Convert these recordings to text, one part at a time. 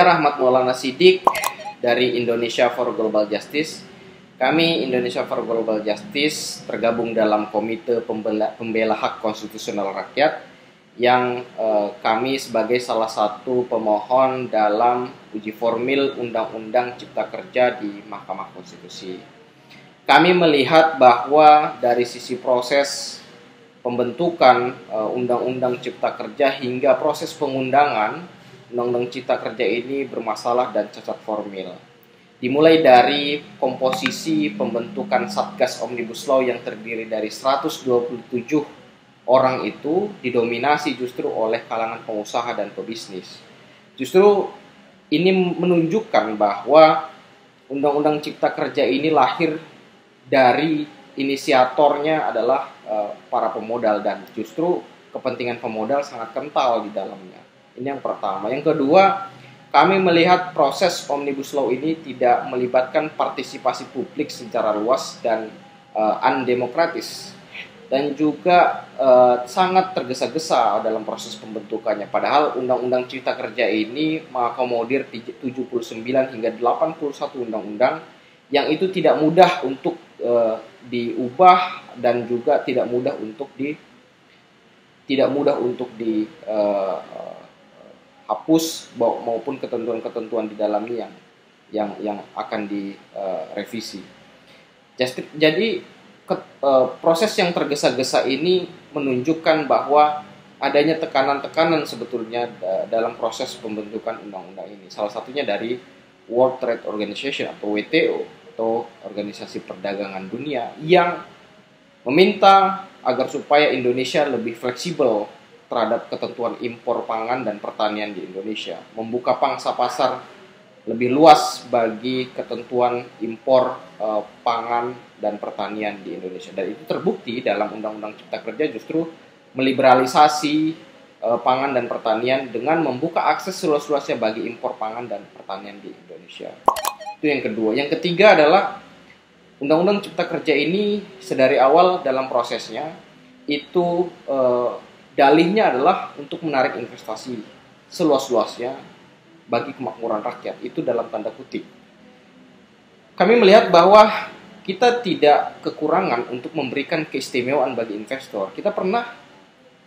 Saya Rahmat Maulana Siddiq dari Indonesia for Global Justice. Kami Indonesia for Global Justice tergabung dalam Komite Pembela Hak Konstitusional Rakyat yang kami sebagai salah satu pemohon dalam uji formil Undang-Undang Cipta Kerja di Mahkamah Konstitusi. Kami melihat bahwa dari sisi proses pembentukan Undang-Undang Cipta Kerja hingga proses pengundangan Undang-Undang Cipta Kerja ini bermasalah dan cacat formil. Dimulai dari komposisi pembentukan Satgas Omnibus Law yang terdiri dari 127 orang itu didominasi justru oleh kalangan pengusaha dan pebisnis. Justru ini menunjukkan bahwa Undang-Undang Cipta Kerja ini lahir dari inisiatornya adalah para pemodal, dan justru kepentingan pemodal sangat kental di dalamnya. Ini yang pertama. Yang kedua, kami melihat proses Omnibus Law ini tidak melibatkan partisipasi publik secara luas dan undemokratis, dan juga sangat tergesa-gesa dalam proses pembentukannya. Padahal Undang-Undang Cipta Kerja ini mengakomodir 79 hingga 81 undang-undang yang itu tidak mudah untuk diubah dan juga tidak mudah untuk dihapus maupun ketentuan-ketentuan di dalamnya yang akan direvisi. Jadi proses yang tergesa-gesa ini menunjukkan bahwa adanya tekanan-tekanan sebetulnya dalam proses pembentukan undang-undang ini. Salah satunya dari World Trade Organization atau WTO atau Organisasi Perdagangan Dunia yang meminta agar supaya Indonesia lebih fleksibel terhadap ketentuan impor pangan dan pertanian di Indonesia, membuka pangsa pasar lebih luas bagi ketentuan impor pangan dan pertanian di Indonesia. Dan itu terbukti dalam Undang-Undang Cipta Kerja justru meliberalisasi pangan dan pertanian dengan membuka akses seluas-luasnya bagi impor pangan dan pertanian di Indonesia. Itu yang kedua. Yang ketiga adalah Undang-Undang Cipta Kerja ini sedari awal dalam prosesnya itu dalihnya adalah untuk menarik investasi seluas-luasnya bagi kemakmuran rakyat. Itu dalam tanda kutip. Kami melihat bahwa kita tidak kekurangan untuk memberikan keistimewaan bagi investor. Kita pernah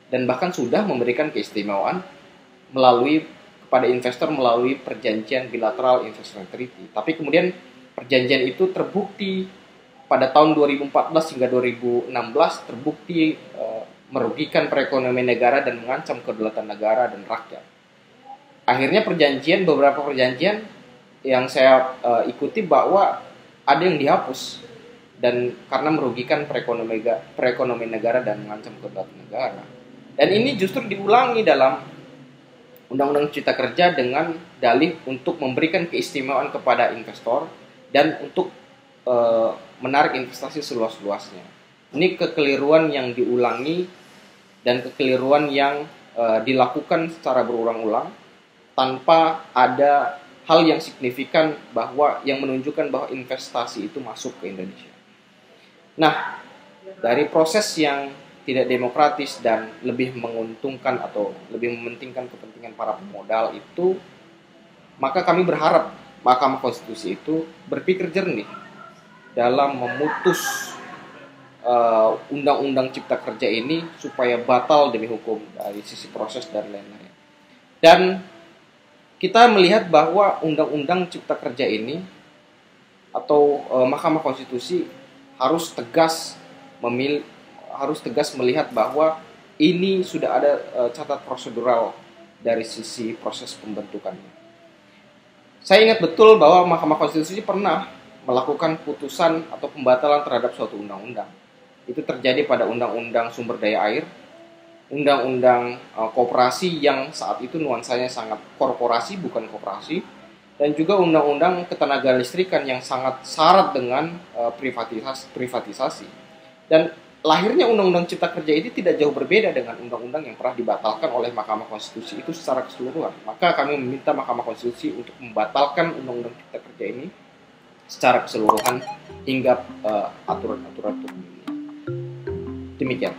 dan bahkan sudah memberikan keistimewaan kepada investor melalui perjanjian bilateral investment treaty. Tapi kemudian perjanjian itu terbukti pada tahun 2014 hingga 2016 terbukti merugikan perekonomian negara dan mengancam kedaulatan negara dan rakyat. Akhirnya beberapa perjanjian yang saya ikuti bahwa ada yang dihapus dan karena merugikan perekonomian negara dan mengancam kedaulatan negara. Dan ini justru diulangi dalam Undang-Undang Cipta Kerja dengan dalih untuk memberikan keistimewaan kepada investor dan untuk menarik investasi seluas-luasnya. Ini kekeliruan yang diulangi dan kekeliruan yang dilakukan secara berulang-ulang tanpa ada hal yang signifikan bahwa yang menunjukkan bahwa investasi itu masuk ke Indonesia. Nah, dari proses yang tidak demokratis dan lebih menguntungkan atau lebih mementingkan kepentingan para pemodal itu, maka kami berharap Mahkamah Konstitusi itu berpikir jernih dalam memutus Undang-Undang Cipta Kerja ini supaya batal demi hukum dari sisi proses dan lain-lain. Dan kita melihat bahwa Undang-Undang Cipta Kerja ini atau Mahkamah Konstitusi harus tegas melihat bahwa ini sudah ada catat prosedural dari sisi proses pembentukannya. Saya ingat betul bahwa Mahkamah Konstitusi pernah melakukan putusan atau pembatalan terhadap suatu undang-undang. Itu terjadi pada Undang-Undang Sumber Daya Air, Undang-Undang Koperasi yang saat itu nuansanya sangat korporasi bukan koperasi, dan juga Undang-Undang Ketenagalistrikan yang sangat syarat dengan privatisasi. Dan lahirnya Undang-Undang Cipta Kerja ini tidak jauh berbeda dengan undang-undang yang pernah dibatalkan oleh Mahkamah Konstitusi itu secara keseluruhan. Maka kami meminta Mahkamah Konstitusi untuk membatalkan Undang-Undang Cipta Kerja ini secara keseluruhan hingga aturan-aturan turun. Demikian.